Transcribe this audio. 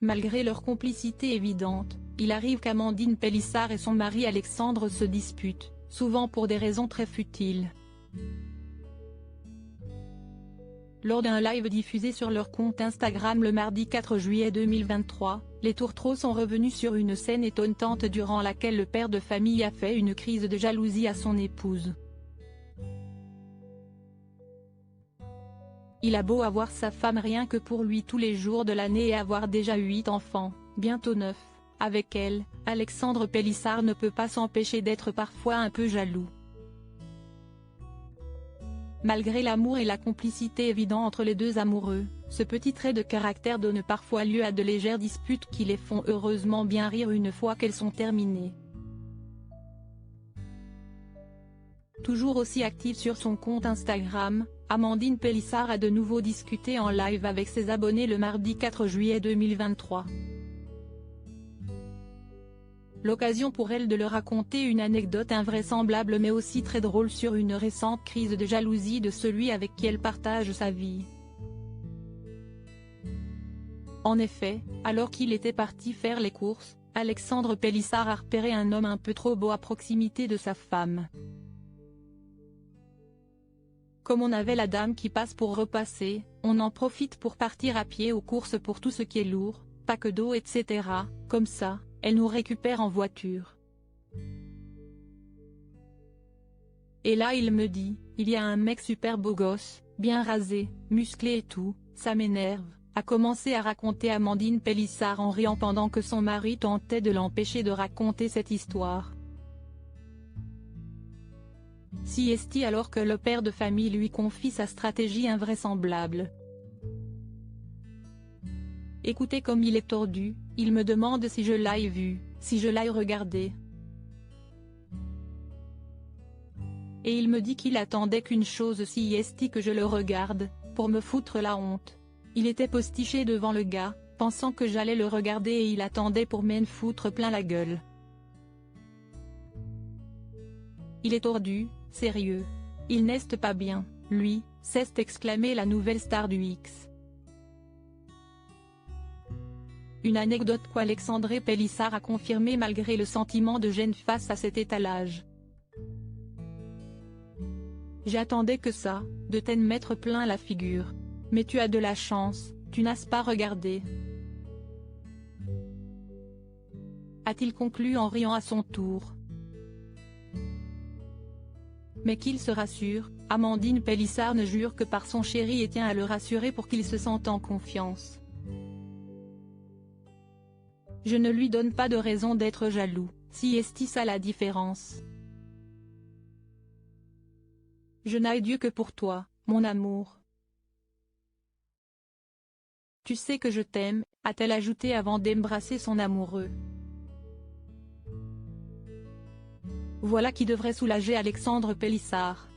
Malgré leur complicité évidente, il arrive qu'Amandine Pélissard et son mari Alexandre se disputent, souvent pour des raisons très futiles. Lors d'un live diffusé sur leur compte Instagram le mardi 4 juillet 2023, les tourtereaux sont revenus sur une scène étonnante durant laquelle le père de famille a fait une crise de jalousie à son épouse. Il a beau avoir sa femme rien que pour lui tous les jours de l'année et avoir déjà 8 enfants, bientôt 9, avec elle, Alexandre Pélissard ne peut pas s'empêcher d'être parfois un peu jaloux. Malgré l'amour et la complicité évidents entre les deux amoureux, ce petit trait de caractère donne parfois lieu à de légères disputes qui les font heureusement bien rire une fois qu'elles sont terminées. Toujours aussi active sur son compte Instagram, Amandine Pélissard a de nouveau discuté en live avec ses abonnés le mardi 4 juillet 2023. L'occasion pour elle de leur raconter une anecdote invraisemblable mais aussi très drôle sur une récente crise de jalousie de celui avec qui elle partage sa vie. En effet, alors qu'il était parti faire les courses, Alexandre Pélissard a repéré un homme un peu trop beau à proximité de sa femme. Comme on avait la dame qui passe pour repasser, on en profite pour partir à pied aux courses pour tout ce qui est lourd, pack d'eau etc., comme ça, elle nous récupère en voiture. Et là il me dit, il y a un mec super beau gosse, bien rasé, musclé et tout, ça m'énerve, a commencé à raconter Amandine Pélissard en riant pendant que son mari tentait de l'empêcher de raconter cette histoire. Siesti alors que le père de famille lui confie sa stratégie invraisemblable. Écoutez comme il est tordu, il me demande si je l'ai vu, si je l'ai regardé. Et il me dit qu'il attendait qu'une chose siesti que je le regarde, pour me foutre la honte. Il était postiché devant le gars, pensant que j'allais le regarder et il attendait pour m'en foutre plein la gueule. Il est tordu, sérieux. Il n'est pas bien, lui, s'est exclamé la nouvelle star du X. Une anecdote qu'Alexandre Pélissard a confirmée malgré le sentiment de gêne face à cet étalage. J'attendais que ça, de t'en mettre plein la figure. Mais tu as de la chance, tu n'as pas regardé. A-t-il conclu en riant à son tour. Mais qu'il se rassure, Amandine Pélissard ne jure que par son chéri et tient à le rassurer pour qu'il se sente en confiance. Je ne lui donne pas de raison d'être jaloux, siesti ça la différence. Je n'ai Dieu que pour toi, mon amour. Tu sais que je t'aime, a-t-elle ajouté avant d'embrasser son amoureux. Voilà qui devrait soulager Alexandre Pélissard.